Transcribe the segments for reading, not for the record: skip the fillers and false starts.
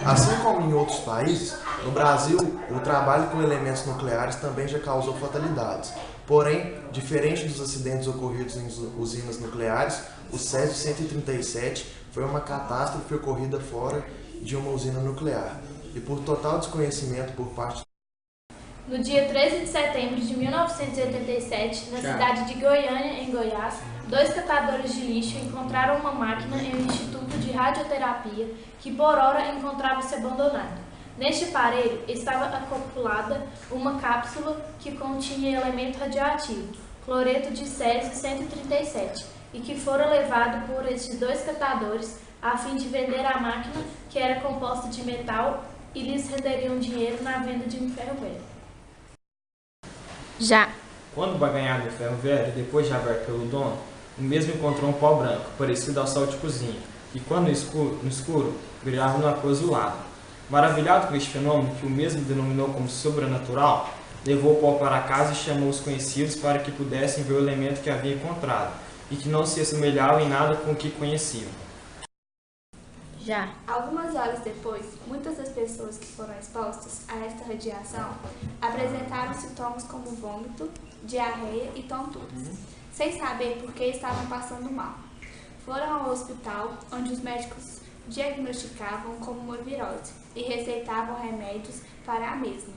Assim como em outros países, no Brasil, o trabalho com elementos nucleares também já causou fatalidades. Porém, diferente dos acidentes ocorridos em usinas nucleares, o Césio 137 foi uma catástrofe ocorrida fora de uma usina nuclear e por total desconhecimento por parte. No dia 13 de setembro de 1987, na cidade de Goiânia, em Goiás, 2 catadores de lixo encontraram uma máquina em um instituto de radioterapia que por ora encontrava-se abandonado. Neste aparelho estava acoplada uma cápsula que continha elemento radioativo, cloreto de césio 137, e que fora levado por estes 2 catadores a fim de vender a máquina, que era composta de metal, e lhes renderiam dinheiro na venda de um ferro velho. Já quando o baganhado do ferro velho, depois de aberto pelo dono, o mesmo encontrou um pó branco, parecido ao sal de cozinha, e quando no escuro brilhava numa cor azulada. Maravilhado com este fenômeno, que o mesmo denominou como sobrenatural, levou o pó para casa e chamou os conhecidos para que pudessem ver o elemento que havia encontrado, e que não se assemelhava em nada com o que conheciam. Já Algumas horas depois, muitas das pessoas que foram expostas a esta radiação apresentaram sintomas como vômito, diarreia e tonturas, sem saber por que estavam passando mal. Foram ao hospital, onde os médicos diagnosticavam como uma virose e receitavam remédios para a mesma.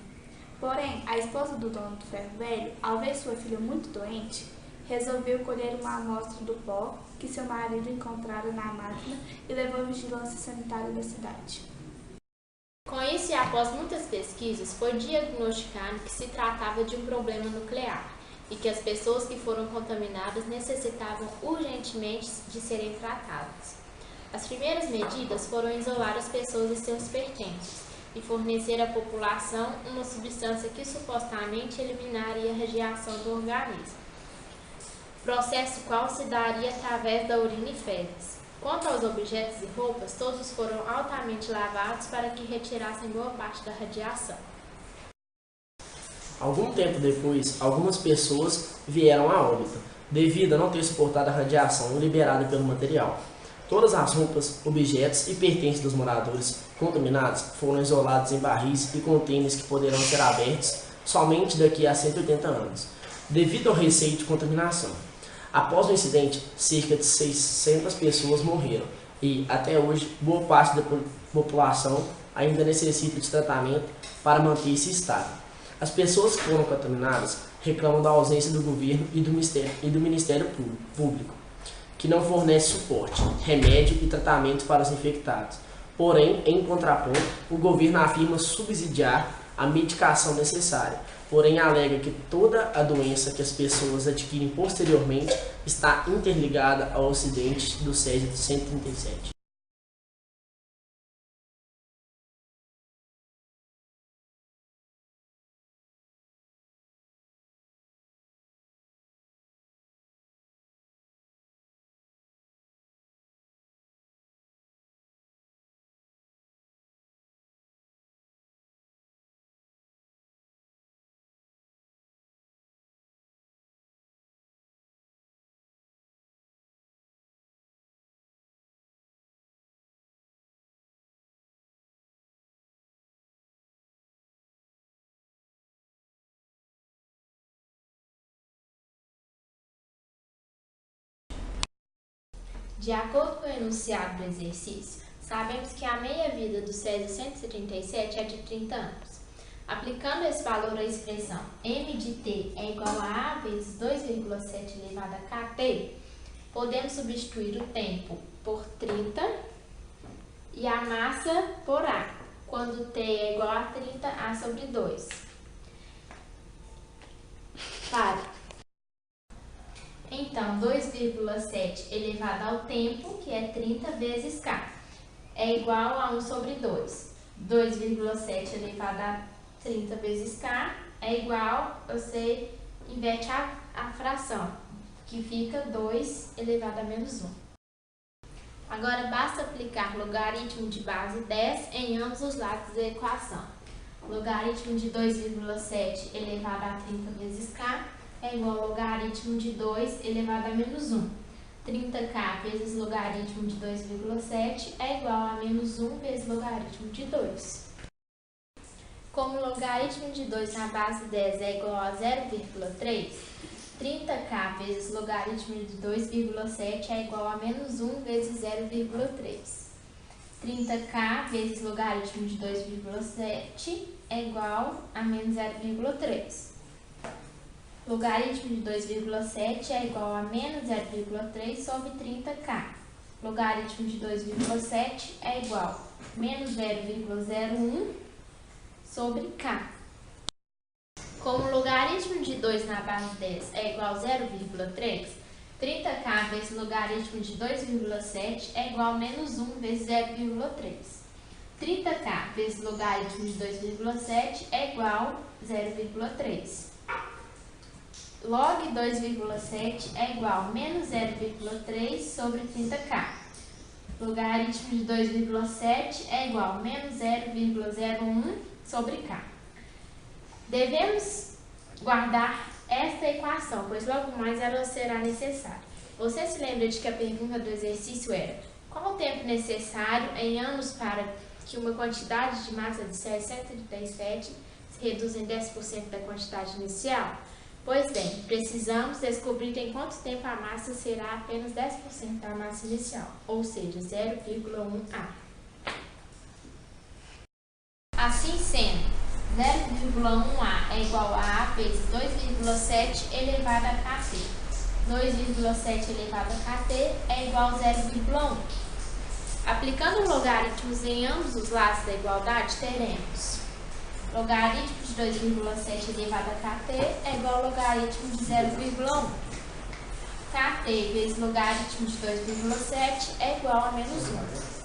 Porém, a esposa do dono do ferro velho, ao ver sua filha muito doente, resolveu colher uma amostra do pó que seu marido encontrara na máquina e levou à vigilância sanitária da cidade. Com isso, e após muitas pesquisas, foi diagnosticado que se tratava de um problema nuclear e que as pessoas que foram contaminadas necessitavam urgentemente de serem tratadas. As primeiras medidas foram isolar as pessoas e seus pertences e fornecer à população uma substância que supostamente eliminaria a radiação do organismo, processo qual se daria através da urina e fezes. Quanto aos objetos e roupas, todos foram altamente lavados para que retirassem boa parte da radiação. Algum tempo depois, algumas pessoas vieram a óbito, devido a não ter suportado a radiação liberada pelo material. Todas as roupas, objetos e pertences dos moradores contaminados foram isolados em barris e contêineres que poderão ser abertos somente daqui a 180 anos, devido ao receio de contaminação. Após o incidente, cerca de 600 pessoas morreram e, até hoje, boa parte da população ainda necessita de tratamento para manter-se estável. As pessoas que foram contaminadas reclamam da ausência do governo e do Ministério Público, que não fornece suporte, remédio e tratamento para os infectados. Porém, em contraponto, o governo afirma subsidiar a medicação necessária, porém alega que toda a doença que as pessoas adquirem posteriormente está interligada ao acidente do Césio 137. De acordo com o enunciado do exercício, sabemos que a meia-vida do Césio 137 é de 30 anos. Aplicando esse valor à expressão m de t é igual a vezes 2,7 elevado a kt, podemos substituir o tempo por 30 e a massa por a, quando t é igual a 30a sobre 2. Pare. Então, 2,7 elevado ao tempo, que é 30 vezes k, é igual a 1 sobre 2. 2,7 elevado a 30 vezes k é igual, você inverte a fração, que fica 2 elevado a menos 1. Agora, basta aplicar logaritmo de base 10 em ambos os lados da equação. Logaritmo de 2,7 elevado a 30 vezes k é igual ao logaritmo de 2 elevado a menos 1. 30k vezes logaritmo de 2,7 é igual a menos 1 vezes logaritmo de 2. Como o logaritmo de 2 na base 10 é igual a 0,3, 30k vezes logaritmo de 2,7 é igual a menos 1 vezes 0,3. 30k vezes logaritmo de 2,7 é igual a menos 0,3. Logaritmo de 2,7 é igual a menos 0,3 sobre 30k. Logaritmo de 2,7 é igual a menos 0,01 sobre k. Como o logaritmo de 2 na base 10 é igual a 0,3, 30k vezes logaritmo de 2,7 é igual a menos 1 vezes 0,3. 30k vezes logaritmo de 2,7 é igual a 0,3. Log 2,7 é igual a menos 0,3 sobre 30k. Logaritmo de 2,7 é igual a menos 0,01 sobre k. Devemos guardar esta equação, pois logo mais ela será necessária. Você se lembra de que a pergunta do exercício era: qual o tempo necessário em anos para que uma quantidade de massa de 637 se reduza em 10% da quantidade inicial? Pois bem, precisamos descobrir em quanto tempo a massa será apenas 10% da massa inicial, ou seja, 0,1A. Assim sendo, 0,1A é igual a A vezes 2,7 elevado a KT. 2,7 elevado a KT é igual a 0,1. Aplicando logaritmos em ambos os lados da igualdade, teremos logaritmo de 2,7 elevado a KT é igual a logaritmo de 0,1. KT vezes logaritmo de 2,7 é igual a menos 1.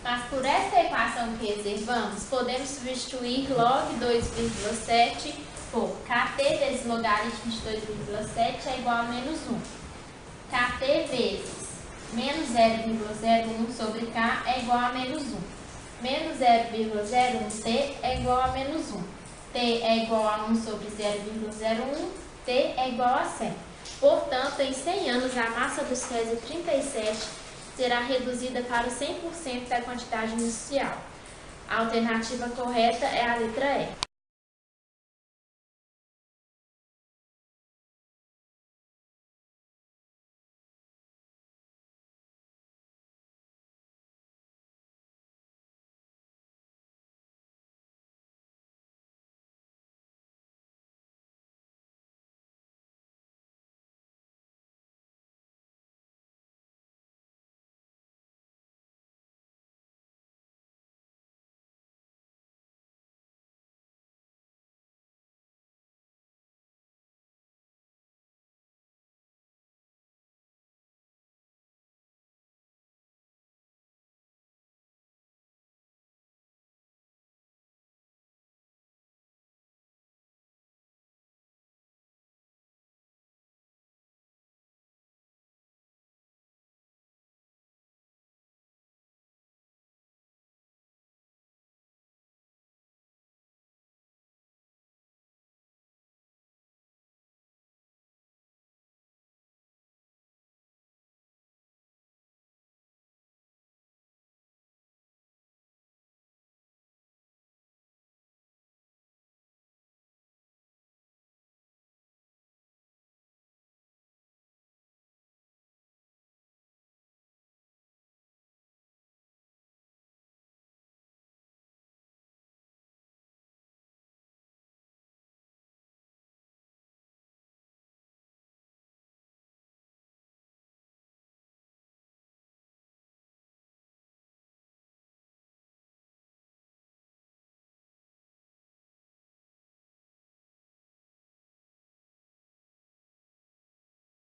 Mas por esta equação que reservamos, podemos substituir log 2,7 por KT vezes logaritmo de 2,7 é igual a menos 1. KT vezes menos 0,01 sobre K é igual a menos 1. Menos 0,01t é igual a menos 1. T é igual a 1 sobre 0,01, T é igual a 100. Portanto, em 100 anos, a massa do Césio 37 será reduzida para o 100% da quantidade inicial. A alternativa correta é a letra E.